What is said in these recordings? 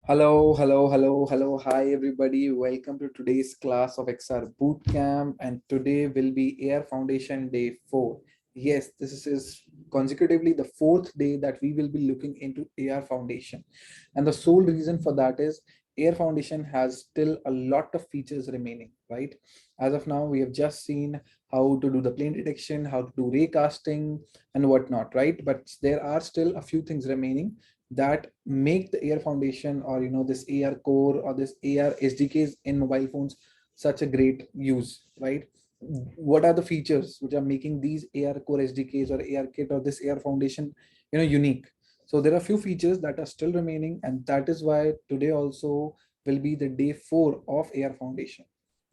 Hello, hello, hello, hello. Hi, everybody. Welcome to today's class of XR Bootcamp. And today will be Air Foundation Day 4. Yes, this is consecutively the fourth day that we will be looking into AR Foundation. And the sole reason for that is Air Foundation has still a lot of features remaining, right? As of now, we have just seen how to do the plane detection, how to do raycasting and whatnot, right? But there are still a few things remaining that make the Air Foundation or this AR core or this AR SDKs in mobile phones such a great use, right? What are the features which are making these AR core SDKs or AR kit or this AR Foundation unique? So there are a few features that are still remaining, and that is why today also will be the day 4 of AR Foundation,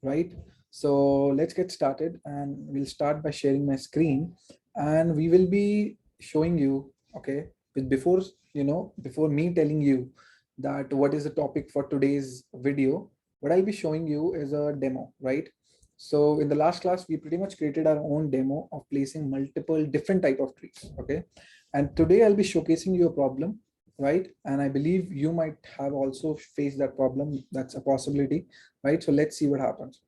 right? So let's get started, and we'll start by sharing my screen, and we will be showing you, okay, with before me telling you that what is the topic for today's video, what I'll be showing you is a demo, right? So in the last class, we pretty much created our own demo of placing multiple different type of trees, okay? And today I'll be showcasing you a problem, right? And I believe you might have also faced that problem. That's a possibility, right? So let's see what happens.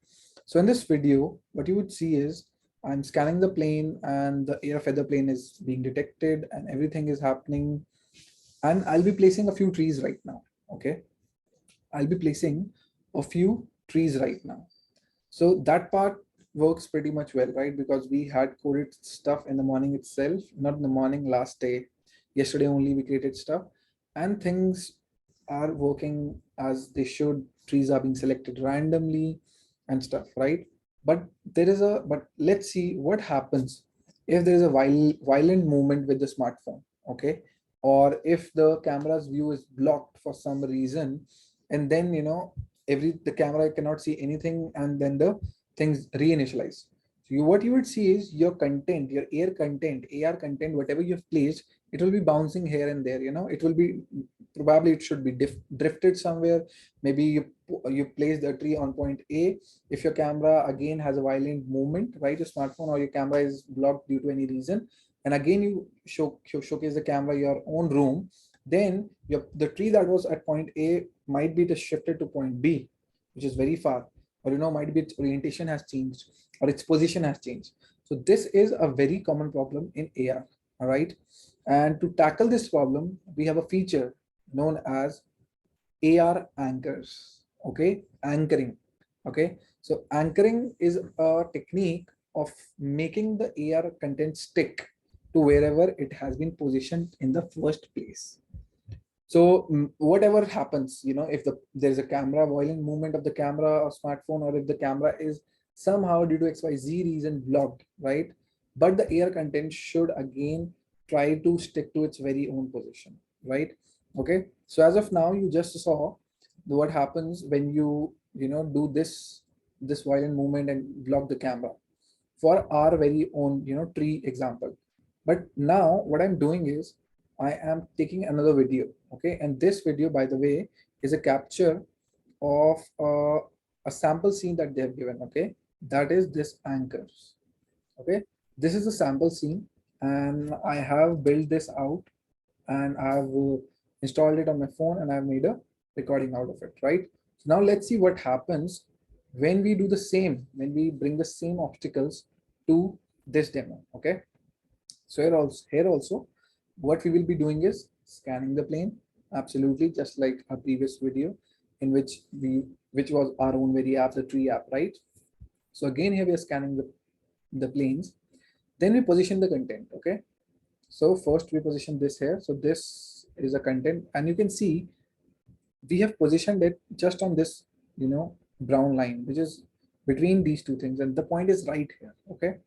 So in this video, what you would see is I'm scanning the plane and the air feather plane is being detected and everything is happening. And I'll be placing a few trees right now. Okay. I'll be placing a few trees right now. So that part works pretty much well, right? Because we had coded stuff in the morning itself, not in the morning, last day. Yesterday only we created stuff and things are working as they should. Trees are being selected randomly and stuff, right? But let's see what happens if there is a violent movement with the smartphone, okay? Or if the camera's view is blocked for some reason, and then the camera cannot see anything, and then the things reinitialize. So what you would see is your content, your AR content, whatever you've placed, it will be bouncing here and there. It will be probably it should be drifted somewhere. Maybe you place the tree on point A. If your camera again has a violent movement, right, your smartphone or your camera is blocked due to any reason, and again you showcase the camera your own room, then the tree that was at point A might be just shifted to point B, which is very far, or might be its orientation has changed or its position has changed. So this is a very common problem in AR. All right. And to tackle this problem, we have a feature known as AR anchors. Okay, anchoring. Okay, so anchoring is a technique of making the AR content stick to wherever it has been positioned in the first place. So whatever happens, if there's a camera violent movement of the camera or smartphone, or if the camera is somehow due to XYZ reason blocked, right? But the AR content should again try to stick to its very own position, right? Okay. So as of now, you just saw what happens when do this violent movement and block the camera for our very own tree example. But now what I'm doing is I am taking another video, okay? And this video, by the way, is a capture of a sample scene that they have given, okay? That is this anchors, okay? This is a sample scene, and I have built this out, and I've installed it on my phone, and I've made a recording out of it, right? So now let's see what happens when we do the same, when we bring the same obstacles to this demo, okay? So here also, what we will be doing is scanning the plane, absolutely, just like our previous video, in which was our own very app, the tree app, right? So again, here we are scanning the planes. Then we position the content, okay? So first we position this here. So this is a content, and you can see we have positioned it just on this, brown line, which is between these two things, and the point is right here, okay?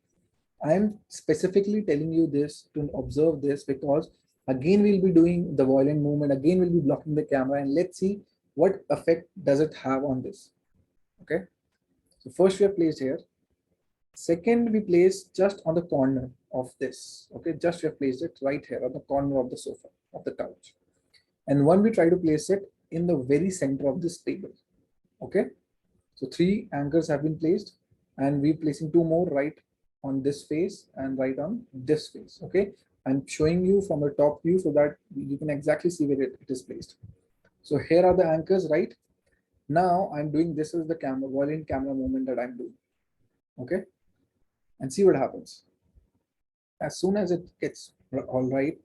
I'm specifically telling you this to observe this because again we'll be doing the violent movement, again we'll be blocking the camera, and let's see what effect does it have on this. Okay, so first we have placed here. Second, we place just on the corner of this. Okay, just we have placed it right here on the corner of the sofa, of the couch. And one, we try to place it in the very center of this table. Okay, so 3 anchors have been placed, and we're placing 2 more right on this face and right on this face. Okay, I'm showing you from the top view so that you can exactly see where it is placed. So here are the anchors, right? Now I'm doing, this is the camera, violent camera movement that I'm doing. Okay. And see what happens. As soon as it gets all right,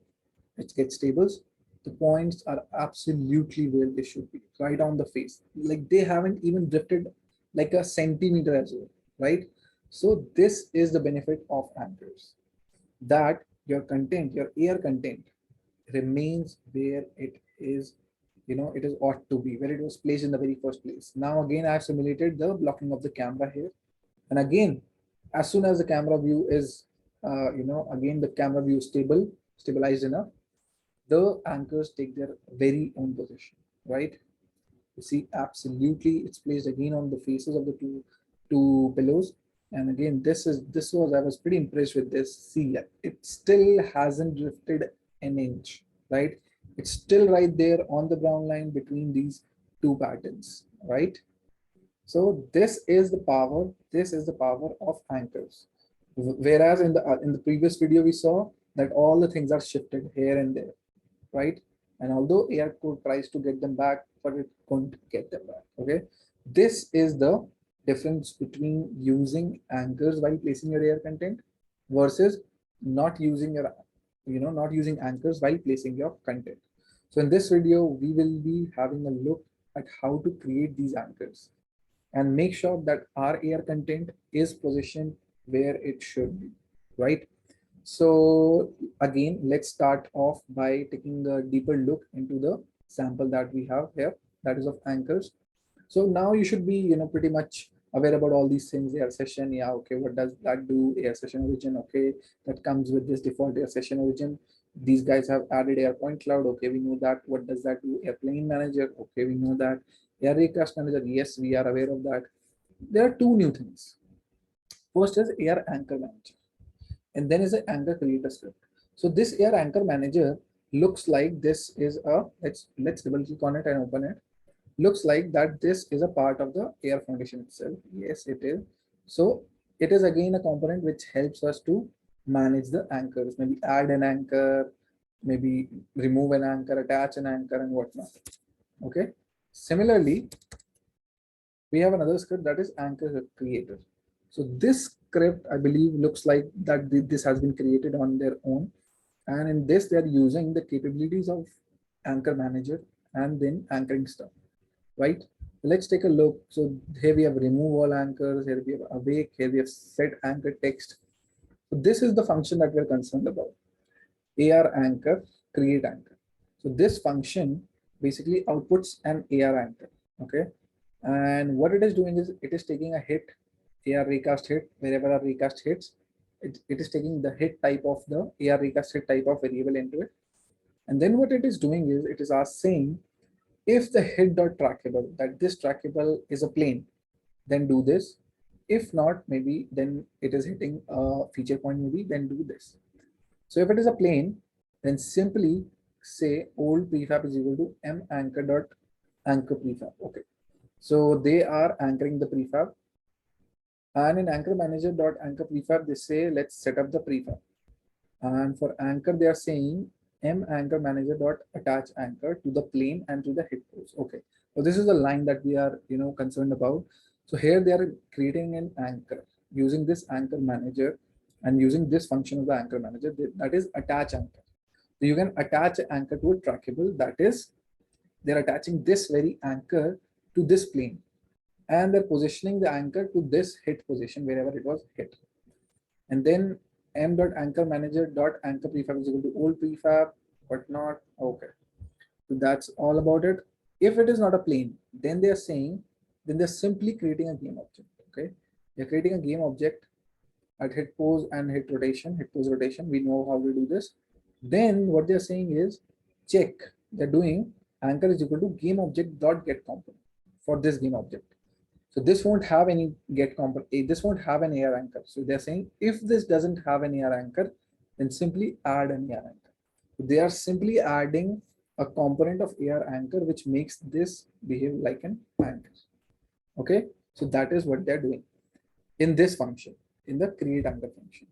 it gets stables, the points are absolutely where they should be, right on the face. Like they haven't even drifted like a centimeter as well, right? So this is the benefit of anchors, that your content, your air content remains where it is, it is ought to be, where it was placed in the very first place. Now again, I've simulated the blocking of the camera here. And again, as soon as the camera view is, again, the camera view is stabilized enough, the anchors take their very own position, right? You see, absolutely, it's placed again on the faces of the two pillows. And again, this was, I was pretty impressed with this. See, it still hasn't drifted an inch, right? It's still right there on the brown line between these two patterns, right? So this is the power. This is the power of anchors. Whereas in the previous video we saw that all the things are shifted here and there, right? And although Aircode tries to get them back, but it couldn't get them back. Okay, this is the difference between using anchors while placing your air content versus not using your, not using anchors while placing your content. So in this video, we will be having a look at how to create these anchors and make sure that our air content is positioned where it should be, right? So again, let's start off by taking a deeper look into the sample that we have here, that is of anchors. So now you should be, pretty much aware about all these things. Air session, yeah, okay, what does that do? Air session origin, okay, that comes with this default air session origin. These guys have added Airpoint cloud, okay, we know that. What does that do? Airplane manager, okay, we know that. Air Recast Manager, yes, we are aware of that. There are two new things. First is Air Anchor Manager, and then is an anchor creator script. So this Air Anchor Manager looks like this is a, let's double click on it and open it. Looks like that this is a part of the Air Foundation itself. Yes, it is. So it is again a component which helps us to manage the anchors, maybe add an anchor, maybe remove an anchor, attach an anchor, and whatnot. Okay. Similarly, we have another script that is anchor creator. So this script, I believe, looks like that this has been created on their own. And in this, they're using the capabilities of anchor manager and then anchoring stuff, right? Let's take a look. So here we have remove all anchors, here we have awake, here we have set anchor text. So this is the function that we're concerned about. AR anchor, create anchor. So this function basically outputs an AR anchor, okay? And what it is doing is it is taking a hit, AR recast hit, wherever a recast hits, it is taking the hit type of the AR recast hit type of variable into it. And then what it is doing is it is saying, if the hit.trackable, that this trackable is a plane, then do this. If not, maybe then it is hitting a feature point, maybe then do this. So if it is a plane, then simply say old prefab is equal to m anchor dot anchor prefab. Okay. So they are anchoring the prefab. And in anchor manager dot anchor prefab, they say let's set up the prefab. And for anchor, they are saying m anchor manager dot attach anchor to the plane and to the hit post. Okay. So this is the line that we are concerned about. So here they are creating an anchor using this anchor manager and using this function of the anchor manager, that is attach anchor. So you can attach anchor to a trackable, that is they're attaching this very anchor to this plane and they're positioning the anchor to this hit position wherever it was hit. And then m.anchor manager dot anchor prefab is equal to old prefab, whatnot. Okay, so that's all about it. If it is not a plane, then they are saying, then they're simply creating a game object. Okay, they're creating a game object at hit pose and hit rotation, hit pose rotation. We know how to do this. Then what they're saying is check. They're doing anchor is equal to game object dot get component for this game object. So this won't have any get component. This won't have an AR anchor. So they're saying if this doesn't have an AR anchor, then simply add an AR anchor. So they are simply adding a component of AR anchor which makes this behave like an anchor. Okay, so that is what they're doing in this function, in the create anchor function.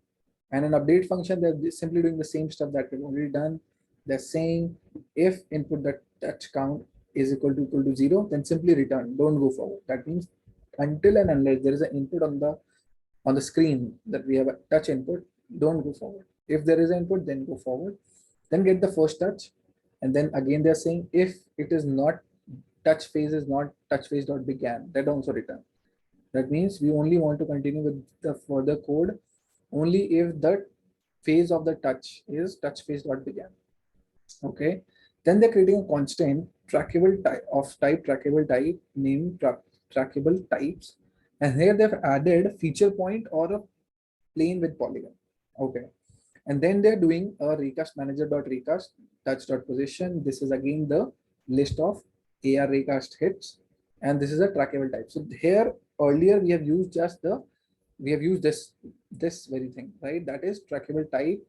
And an update function, they're simply doing the same stuff that we've already done. They're saying if input the touch count is equal to 0, then simply return, don't go forward. That means until and unless there is an input on the screen that we have a touch input, don't go forward. If there is an input, then go forward, then get the first touch. And then again they're saying if it is not touch phase is not touch phase dot began, that also return. That means we only want to continue with the further code only if the phase of the touch is touch phase dot began. Okay, then they're creating a constant trackable type of type trackable type named trackable types, and here they've added feature point or a plane with polygon. Okay, and then they're doing a recast manager dot recast touch dot position. This is again the list of AR recast hits, and this is a trackable type. So here earlier we have used just the we have used this very thing, right? That is trackable type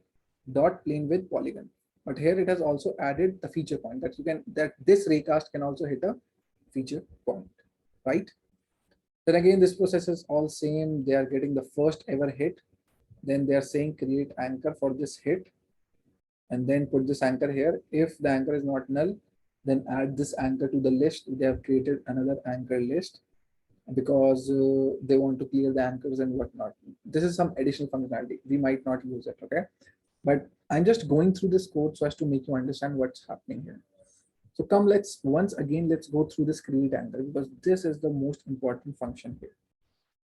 dot plane with polygon. But here it has also added the feature point that you can that this raycast can also hit a feature point, right? Then again, this process is all same. They are getting the first ever hit. Then they are saying create anchor for this hit, and then put this anchor here. If the anchor is not null, then add this anchor to the list. They have created another anchor list because they want to clear the anchors and whatnot. This is some additional functionality. We might not use it, okay? But I'm just going through this code so as to make you understand what's happening here. So come, let's once again, let's go through this create anchor because this is the most important function here.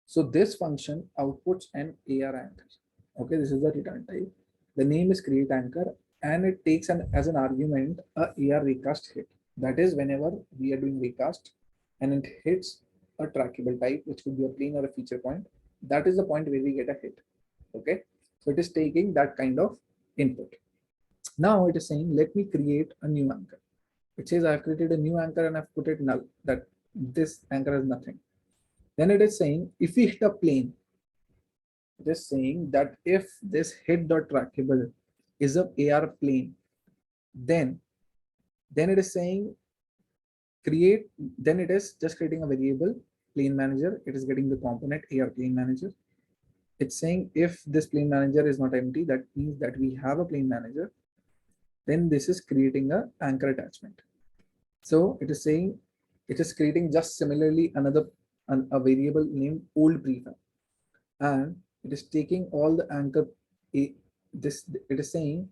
So this function outputs an AR anchor. Okay, this is the return type. The name is create anchor, and it takes as an argument a AR recast hit. That is whenever we are doing recast and it hits a trackable type, which could be a plane or a feature point. That is the point where we get a hit. Okay, so it is taking that kind of input. Now it is saying, let me create a new anchor. It says I've created a new anchor and I've put it null, that this anchor has nothing. Then it is saying if we hit a plane, it is saying that if this hit.trackable is a AR plane, then it is saying create, then it is just creating a variable plane manager. It is getting the component AR plane manager. It's saying if this plane manager is not empty, that means that we have a plane manager. Then this is creating a anchor attachment. So it is saying it is creating just similarly a variable named old prefab, and it is taking all the anchor. This it is saying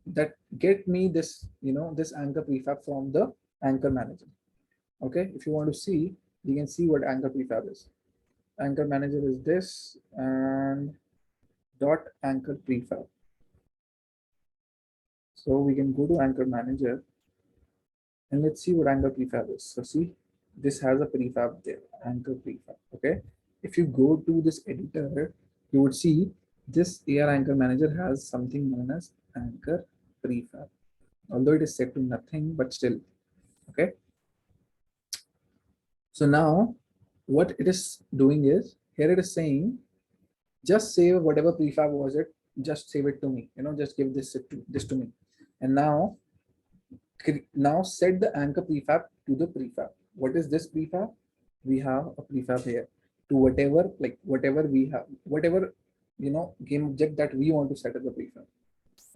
that get me this this anchor prefab from the anchor manager. Okay, if you want to see, you can see what anchor prefab is. Anchor manager is this and dot anchor prefab. So we can go to anchor manager and let's see what anchor prefab is. So see, this has a prefab there, anchor prefab. Okay, if you go to this editor, you would see this AR anchor manager has something known as anchor prefab, although it is set to nothing, but still. Okay, so now what it is doing is, here it is saying just save whatever prefab was it, just save it to me, just give this to me. And now set the anchor prefab to the prefab. What is this prefab? We have a prefab here to whatever we have, whatever game object that we want to set as a prefab.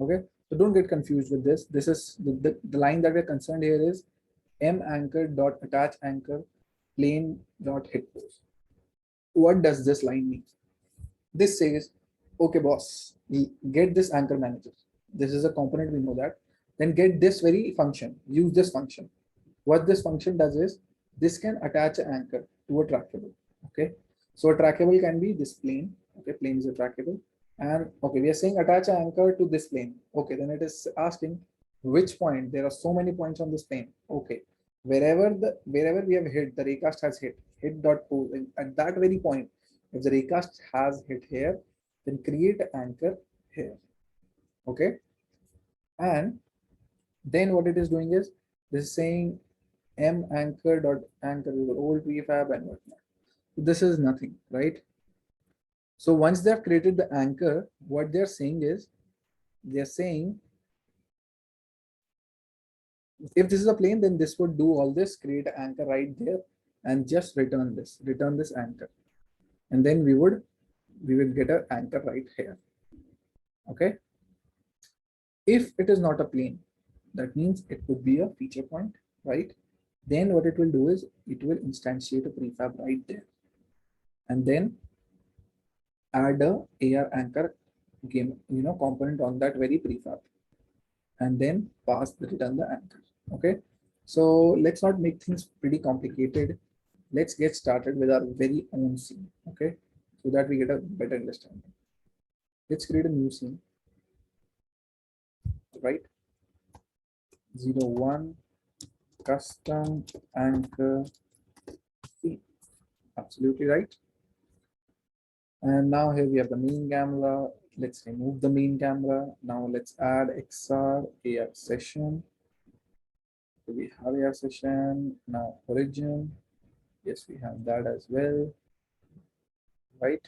Okay, so don't get confused with this. This is the line that we're concerned here is m anchor dot attach anchor plane dot hit pose. What does this line mean? This says, okay boss, get this anchor manager. This is a component, we know that. Then get this very function, use this function. What this function does is, this can attach an anchor to a trackable. Okay, so a trackable can be this plane. Okay, plane is a trackable. And okay, we are saying attach an anchor to this plane. Okay, then it is asking which point. There are so many points on this plane. Okay, wherever we have hit, the raycast has hit dot pose. At that very point, if the raycast has hit here, then create an anchor here. Okay, and then what it is doing is, this is saying m anchor dot anchor is old prefab and whatnot. This is nothing, right? So once they have created the anchor, what they're saying is, they're saying if this is a plane, then this would do all this, create an anchor right there, and just return this anchor, and then we would get an anchor right here. Okay, if it is not a plane, that means it could be a feature point, right? Then what it will do is it will instantiate a prefab right there, and then add a AR anchor game, component on that very prefab, and then return the anchor. Okay, so let's not make things pretty complicated. Let's get started with our very own scene. Okay, so that we get a better understanding. Let's create a new scene, right? 01 custom anchor scene. Absolutely right. And now here we have the main camera. Let's remove the main camera. Now let's add XR AR session. So we have AR session. Now origin. Yes, we have that as well. Right.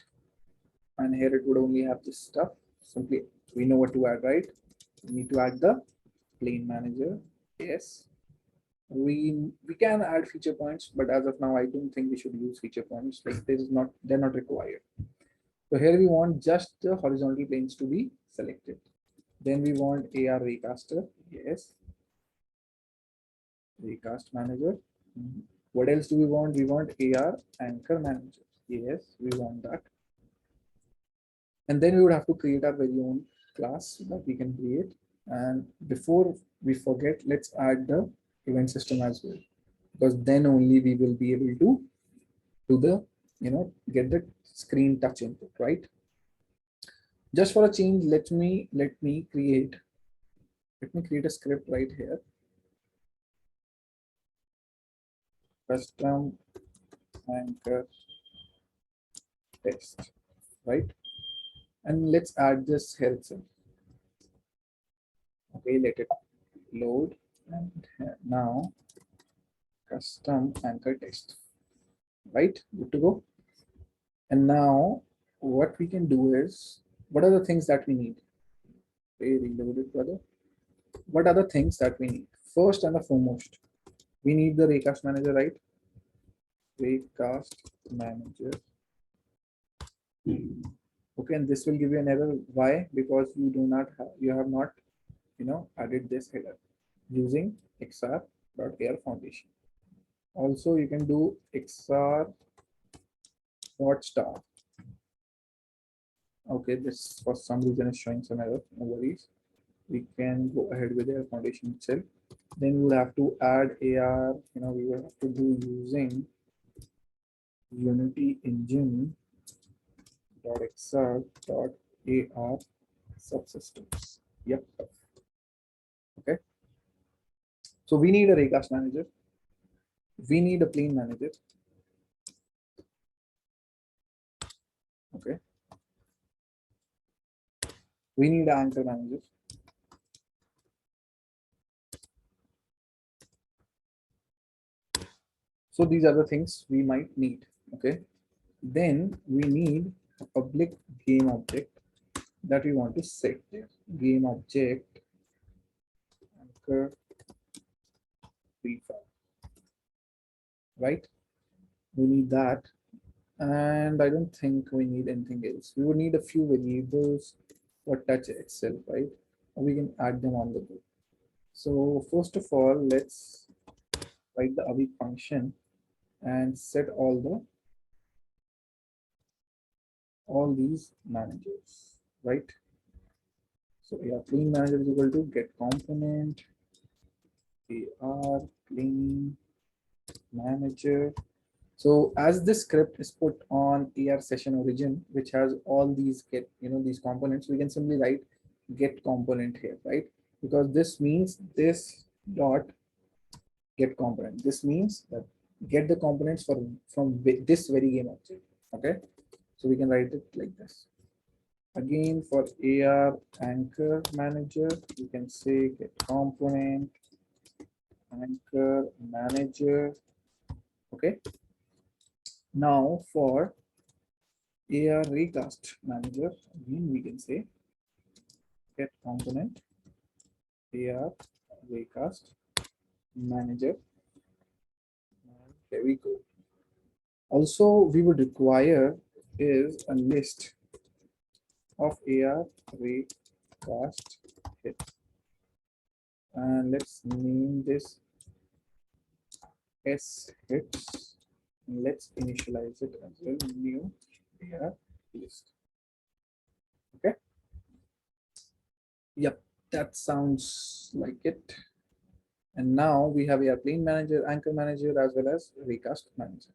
And here it would only have this stuff. Simply, we know what to add, right? We need to add the plane manager. Yes. We can add feature points, but as of now, I don't think we should use feature points. Like they're not required. So here we want just the horizontal planes to be selected. Then we want AR Raycaster. Yes. Recast Manager. What else do we want? We want AR Anchor Manager. Yes, we want that. And then we would have to create our very own class that we can create. And before we forget, let's add the event system as well, because then only we will be able to do the, get the screen touch input, right? Just for a change, let me create a script right here. Custom anchor text, right? And let's add this here itself. Okay, let it load, and now custom anchor text, right? Good to go. And now what we can do is, what are the things that we need? Okay, reload it, brother. What are the things that we need? First and the foremost, we need the Raycast Manager, right? Raycast Manager. Okay, and this will give you an error. Why? Because you have not added this header using xr.air foundation. Also, you can do xr.star. Okay, this for some reason is showing some error. No worries. We can go ahead with Air foundation itself. Then we will have to add AR. We will have to do using Unity engine .xr.ar subsystems. Yep. Okay. So we need a Raycast manager. We need a plane manager. Okay. We need an anchor manager. So these are the things we might need. Okay. Then we need a public game object that we want to set there. Game object anchor prefab. Right. We need that. And I don't think we need anything else. We would need a few variables for touch itself, right? We can add them on the go. So first of all, let's write the await function and set all these managers, right? So yeah, clean manager is equal to get component AR clean manager. So as this script is put on AR session origin, which has all these these components, we can simply write get component here, right? Because this means this dot get component. This means that get the components from this very game object. Okay, so we can write it like this. Again, for AR anchor manager, you can say get component anchor manager. Okay. Now for AR Recast Manager, again we can say get component AR Recast Manager. And there we go. Also, we would require is a list of AR Recast hits. And let's name this S hits. Let's initialize it as well. New AR list. Okay. Yep, that sounds like it. And now we have Airplane Manager, Anchor Manager, as well as Recast Manager.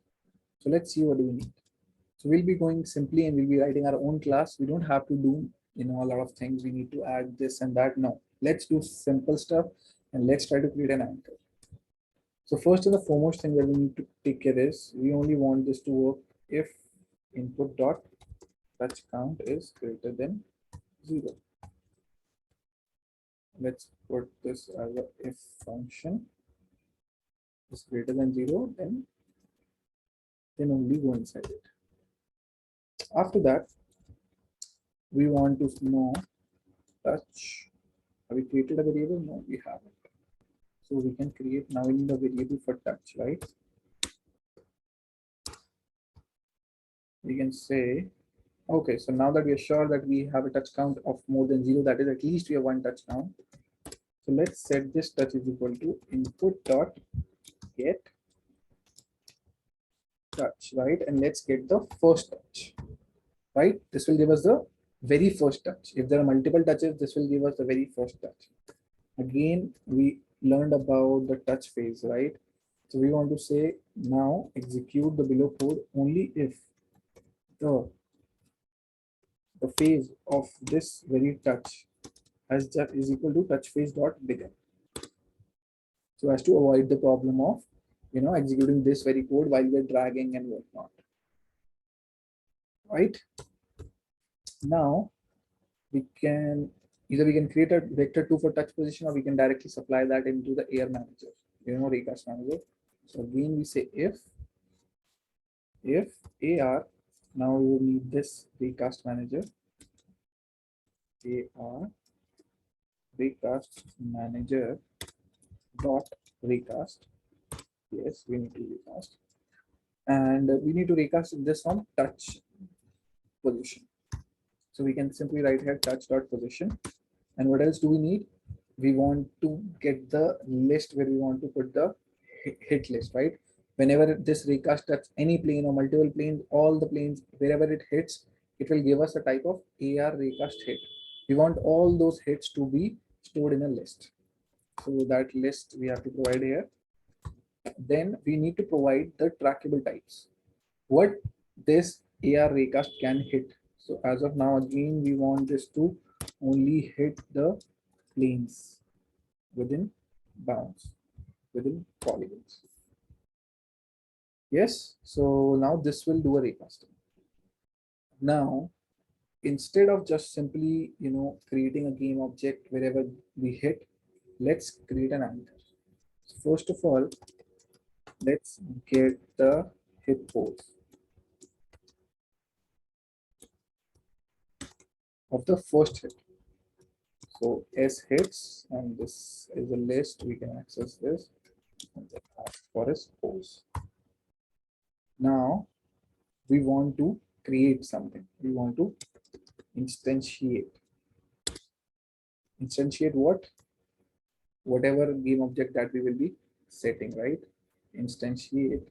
So let's see what do we need. So we'll be going simply and we'll be writing our own class. We don't have to do, a lot of things. We need to add this and that. No, let's do simple stuff and let's try to create an anchor. So first and the foremost thing that we need to take care is we only want this to work if input dot touch count is greater than 0. Let's put this as a if function is greater than 0, then only go inside it. After that, we want to know touch. Have we created a variable? No, we haven't. So we can create now in the variable for touch, right? We can say, okay, so now that we are sure that we have a touch count of more than 0, that is at least we have one touch count. So let's set this touch is equal to input dot get touch, right? And let's get the first touch, right? This will give us the very first touch. If there are multiple touches, this will give us the very first touch. Again, we learned about the touch phase, right? So we want to say now execute the below code only if the phase of this very touch is equal to touch phase dot begin. So as to avoid the problem of executing this very code while we're dragging and whatnot. Right now we can create a vector 2 for touch position, or we can directly supply that into the air manager, Raycast Manager. So again we say if AR, now we will need this Recast Manager, AR Recast Manager dot recast. Yes, we need to recast, and we need to recast this from touch position. So we can simply write here touch dot position. And what else do we need? We want to get the list where we want to put the hit list, right? Whenever this recast touch any plane or multiple planes, all the planes, wherever it hits, it will give us a type of AR recast hit. We want all those hits to be stored in a list. So that list we have to provide here. Then we need to provide the trackable types. What this AR Raycast can hit. So as of now, again, we want this to only hit the planes within bounds, within polygons. Yes, so now this will do a raycasting. Now, instead of just simply, creating a game object wherever we hit, let's create an anchor. So first of all, let's get the hit pose of the first hit. So S hits, and this is a list. We can access this and then ask for a pose. Now we want to create something. We want to instantiate. Instantiate what? Whatever game object that we will be setting, right? Instantiate.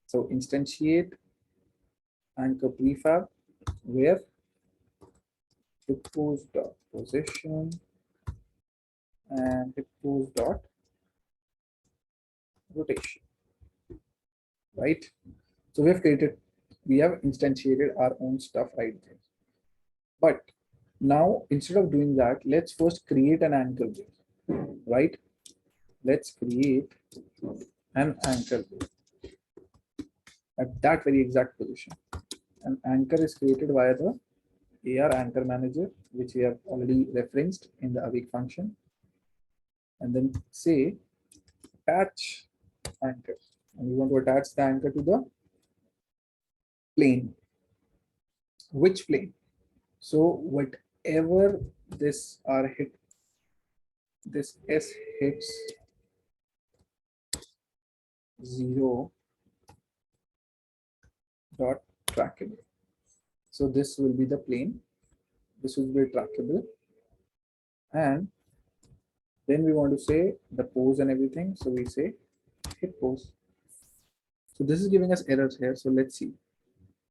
So instantiate anchor prefab where hit pose dot position and hit pose dot rotation, right? So we have instantiated our own stuff right there. But now instead of doing that, let's first create an anchor there, right? Let's create an anchor there at that very exact position. An anchor is created via the AR Anchor Manager, which we have already referenced in the awake function. And then say attach anchor. And we want to attach the anchor to the plane. Which plane? So whatever this R hit, this S hits 0 dot trackable. So this will be the plane. This will be trackable. And Then we want to say the pose and everything. So we say hit pose. So this is giving us errors here. So let's see.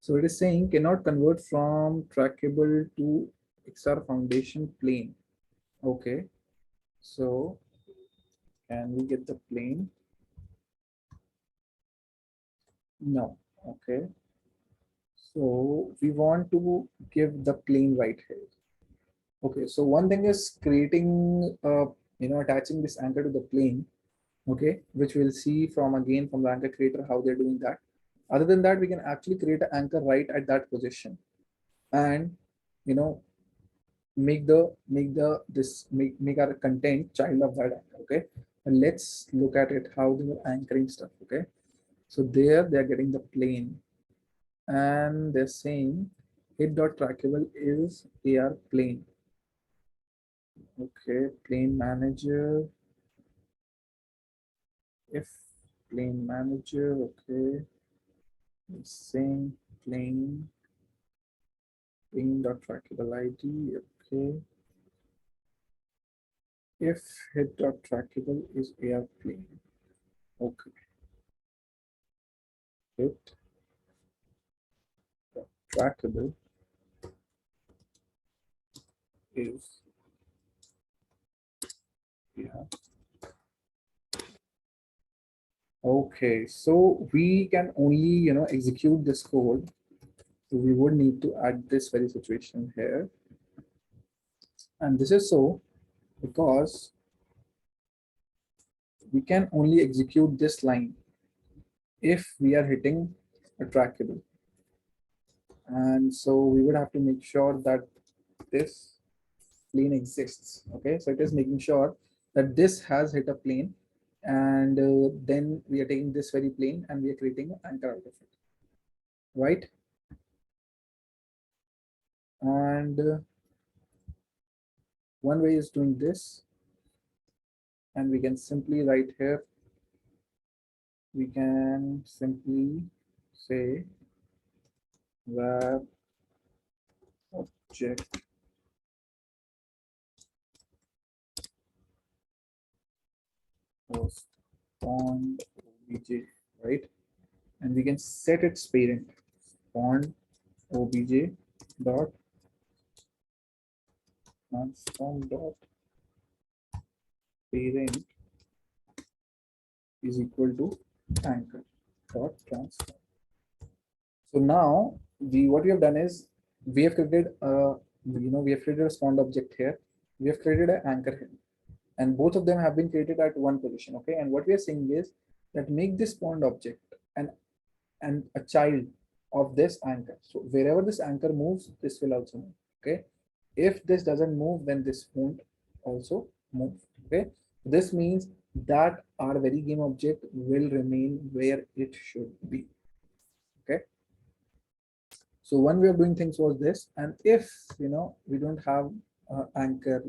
So it is saying cannot convert from trackable to XR foundation plane. Okay. So can we get the plane? No. Okay. So we want to give the plane right here. Okay. So one thing is creating, attaching this anchor to the plane. Okay, which we'll see from again from the anchor creator how they're doing that. Other than that, we can actually create an anchor right at that position, and you know make our content child of that anchor. Okay, and let's look at it how they are anchoring stuff. Okay, so there they're getting the plane, and they're saying hit.trackable is AR plane. Okay, plane manager. If plane manager. Okay, it's saying plane ping.trackable ID. Okay. If hit.trackable is airplane. Okay. Hit.trackable is yeah. Okay. So we can only execute this code. So we would need to add this very situation here. And this is so because we can only execute this line if we are hitting a trackable. And so we would have to make sure that this plane exists. Okay, so it is making sure that this has hit a plane, and then we are taking this very plane and we are creating an anchor out of it, right? And one way is doing this, and we can simply write here, we can simply say web object was spawned obj, right? And we can set its parent spawned obj dot transform dot parent is equal to anchor dot transform. So now what we have done is we have created a spawned object here. We have created an anchor here, and both of them have been created at one position. Okay, and what we are saying is that make this spawned object and a child of this anchor. So wherever this anchor moves, this will also move. Okay, if this doesn't move, then this won't also move. Okay, this means that our very game object will remain where it should be. Okay, so one way of doing things was this, and if we don't have anchor,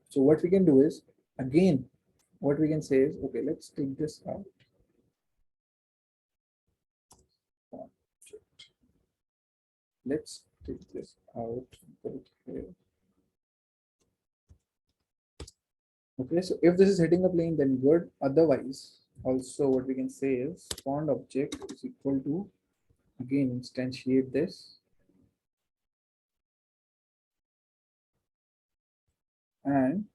so what we can do is, again, what we can say is, okay, let's take this out. Let's take this out, put it here. Okay, so if this is hitting a plane, then good. Otherwise, also what we can say is spawned object is equal to, again, instantiate this, and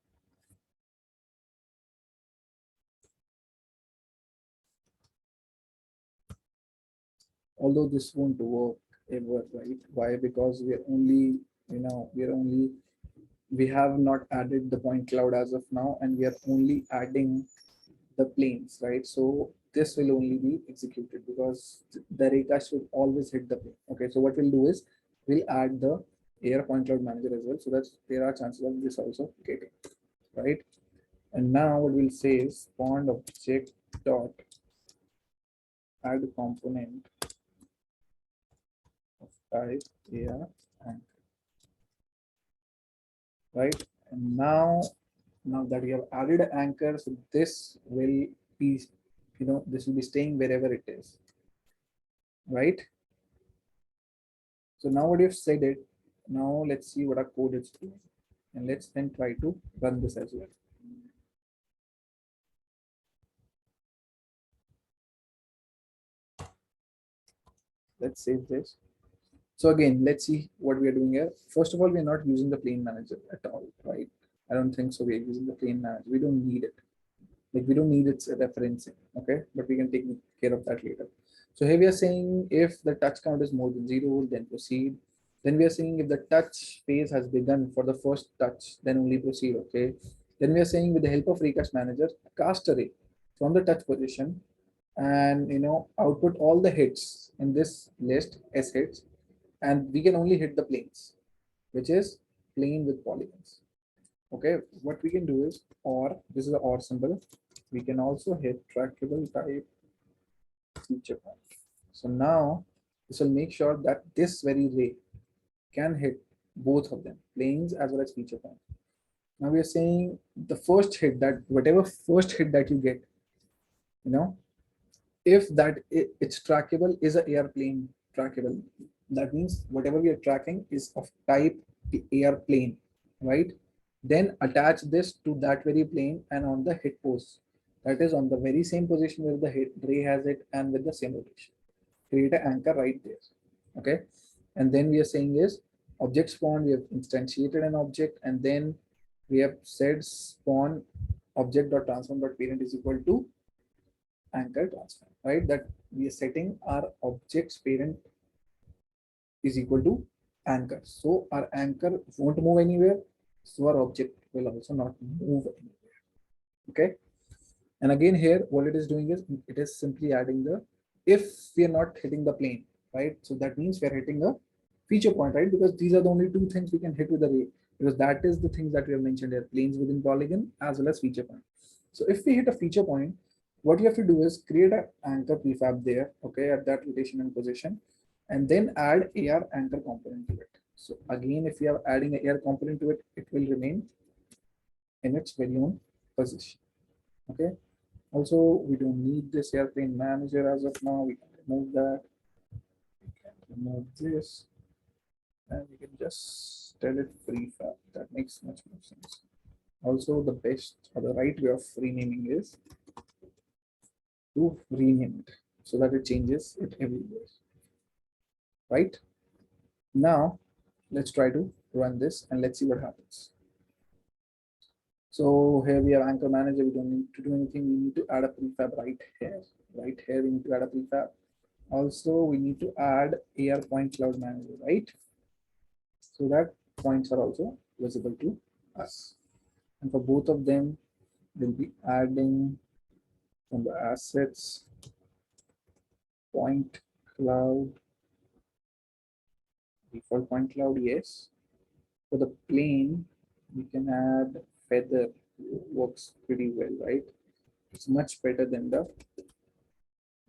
although this won't work ever, right? Why? Because we are only, we have not added the point cloud as of now, and we are only adding the planes, right? So this will only be executed because the Raycast will always hit the plane. Okay, so what we'll do is we'll add the Airpoint Cloud Manager as well, so that there are chances of this also getting, right? And now what we'll say is spawned object dot add component of type AR anchor, right? And now that we have added an anchor, so this will be, this will be staying wherever it is, right? So now what you've said it, now let's see what our code is doing. And let's then try to run this as well. Let's save this. So again, let's see what we are doing here. First of all, we are not using the plane manager at all, right? I don't think so. We are using the plane manager. We don't need it. Like we don't need its referencing, okay? But we can take care of that later. So here we are saying if the touch count is more than 0, then proceed. Then we are saying if the touch phase has begun for the first touch, then only proceed, okay? Then we are saying with the help of Recast Manager, cast array from the touch position and output all the hits in this list S hits, and we can only hit the planes, which is plane with polygons. Okay, what we can do is, or this is the or symbol. We can also hit trackable type feature point. So now this will make sure that this very ray can hit both of them, planes as well as feature point. Now we are saying the first hit, that whatever first hit that you get, you know, if that it's trackable, is a airplane trackable. That means whatever we are tracking is of type the airplane, right? Then attach this to that very plane and on the hit post, that is on the very same position where the hit ray has it and with the same rotation, create an anchor right there. Okay, and then we are saying is object spawn, we have instantiated an object, and then we have said spawn object dot transform dot parent is equal to anchor transform, right? That we are setting our object's parent is equal to anchor. So our anchor won't move anywhere. So our object will also not move anywhere. Okay. And again here, what it is doing is it is simply adding the, if we are not hitting the plane, right? So that means we are hitting a feature point, right? Because these are the only two things we can hit with the ray, because that is the things that we have mentioned here, planes within polygon as well as feature point. So if we hit a feature point, what you have to do is create an anchor prefab there, okay, at that rotation and position, and then add AR anchor component to it. So again, if you are adding an AR component to it, it will remain in its very own position. Okay. Also, we don't need this airplane manager as of now. We can remove that. We can remove this, and we can just tell it prefab. That makes much more sense. Also, the best or the right way of renaming is to rename it so that it changes it everywhere. Right? Now, let's try to run this and let's see what happens. So here we have anchor manager. We don't need to do anything. We need to add a prefab right here. Right here, we need to add a prefab. Also, we need to add Airpoint cloud manager, right? So that points are also visible to us. And for both of them, we'll be adding from the assets point cloud, default point cloud, yes. For the plane, we can add feather, works pretty well, right? It's much better than the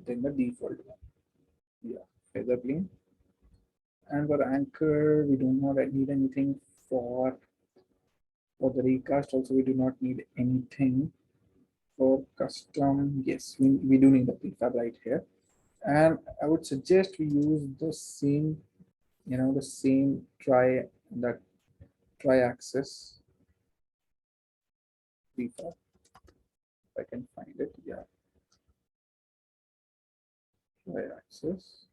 default one. Yeah, feather plane. And for anchor, we do not need anything. For the recast also, we do not need anything. For custom, yes, we do need the prefab right here. And I would suggest we use the same, the same that tri-axis prefab. If I can find it, yeah. Tri-axis.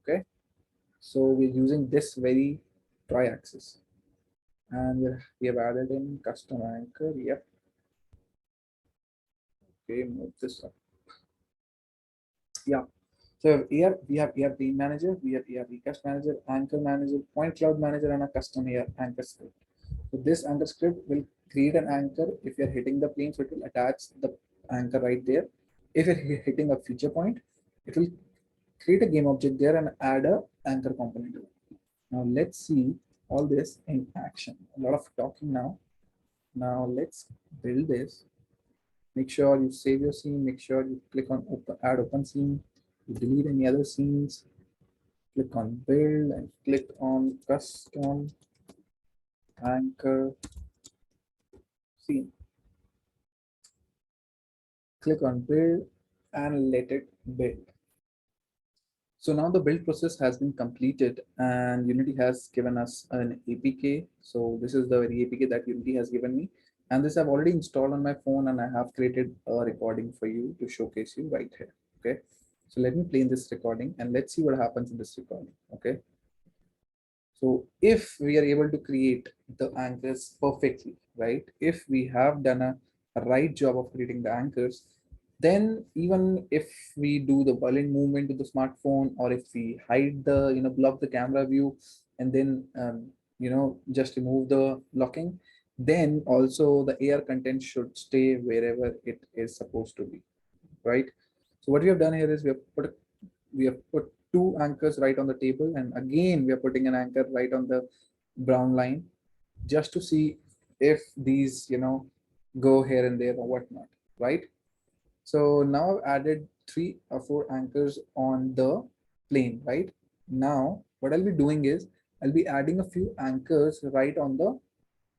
Okay. So we're using this very tri-axis. And we have added in custom anchor. Yep. Okay, move this up. Yeah. So here we have Airplane Manager, we have Recast Manager, Anchor Manager, Point Cloud Manager, and a custom anchor script. So this anchor script will create an anchor. If you're hitting the plane, so it will attach the anchor right there. If you're hitting a feature point, it will create a game object there and add a anchor component to it. Now let's see all this in action. A lot of talking now. Now let's build this. Make sure you save your scene. Make sure you click on add open scene. You delete any other scenes. Click on build and click on custom anchor scene. Click on build and let it build. So now the build process has been completed and Unity has given us an APK. So this is the very APK that Unity has given me. And this I've already installed on my phone, and I have created a recording for you to showcase you right here. Okay. So let me play in this recording and let's see what happens in this recording. Okay. So if we are able to create the anchors perfectly, right? If we have done a right job of creating the anchors, then even if we do the violent movement to the smartphone, or if we hide the, block the camera view, and then, just remove the locking, then also the AR content should stay wherever it is supposed to be, right? So what we have done here is we have put two anchors right on the table, and again we are putting an anchor right on the brown line, just to see if these, go here and there or whatnot, right? So now I've added 3 or 4 anchors on the plane, right? Now what I'll be doing is I'll be adding a few anchors right on the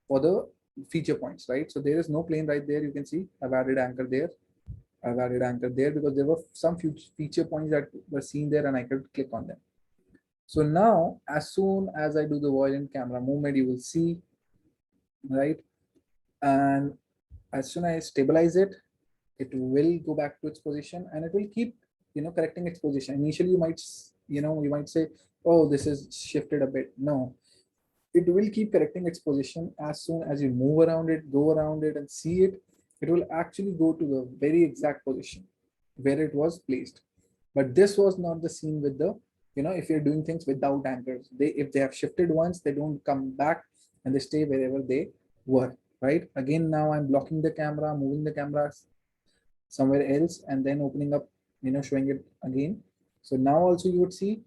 for the feature points, right? So there is no plane right there. You can see I've added anchor there. I've added anchor there because there were some feature points that were seen there and I could click on them. So now, as soon as I do the violent camera movement, you will see, right? And as soon as I stabilize it, it will go back to its position and it will keep, correcting its position. Initially, you might say, oh, this is shifted a bit. No, it will keep correcting its position. As soon as you move around it, go around it and see it, it will actually go to the very exact position where it was placed. But this was not the scene with the, if you're doing things without anchors, if they have shifted once, they don't come back and they stay wherever they were, right? Again, now I'm blocking the camera, moving the camera somewhere else, and then opening up, showing it again. So now also you would see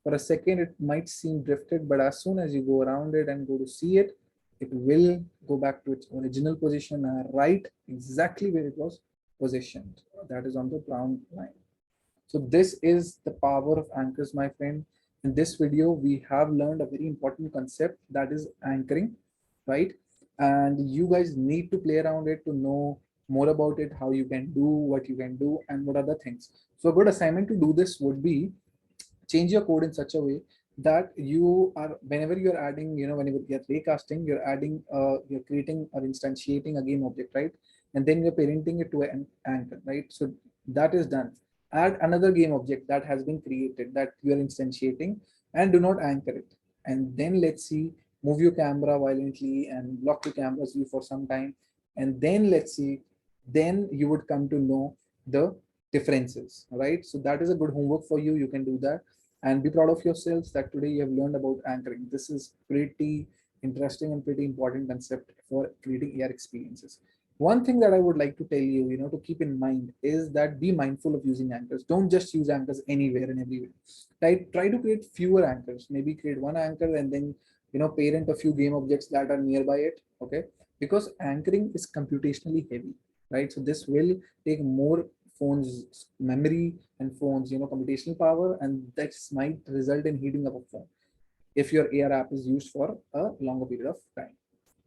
for a second it might seem drifted, but as soon as you go around it and go to see it, it will go back to its original position, right exactly where it was positioned. That is on the brown line. So this is the power of anchors, my friend. In this video, we have learned a very important concept, that is anchoring, right? And you guys need to play around it to know more about it, how you can do, what you can do, and what other things. So a good assignment to do this would be change your code in such a way that you are, whenever you're adding, whenever you're recasting, you're adding, you're creating or instantiating a game object, right? And then you're parenting it to an anchor, right? So that is done. Add another game object that has been created that you're instantiating, and do not anchor it. And then let's see, move your camera violently and block the camera's view for some time. And then let's see, then you would come to know the differences, right? So that is a good homework for you. You can do that and be proud of yourselves that today you have learned about anchoring. This is pretty interesting and pretty important concept for creating AR experiences. One thing that I would like to tell you, to keep in mind is that be mindful of using anchors. Don't just use anchors anywhere and everywhere. Try to create fewer anchors. Maybe create one anchor and then, parent a few game objects that are nearby it. Okay, because anchoring is computationally heavy, right? So this will take more phone's memory and phone's, computational power, and that might result in heating up a phone if your AR app is used for a longer period of time,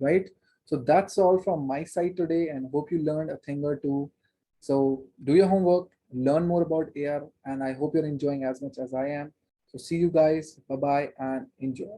right? So that's all from my side today, and hope you learned a thing or two. So do your homework, learn more about AR, and I hope you're enjoying as much as I am. So see you guys, bye bye, and enjoy.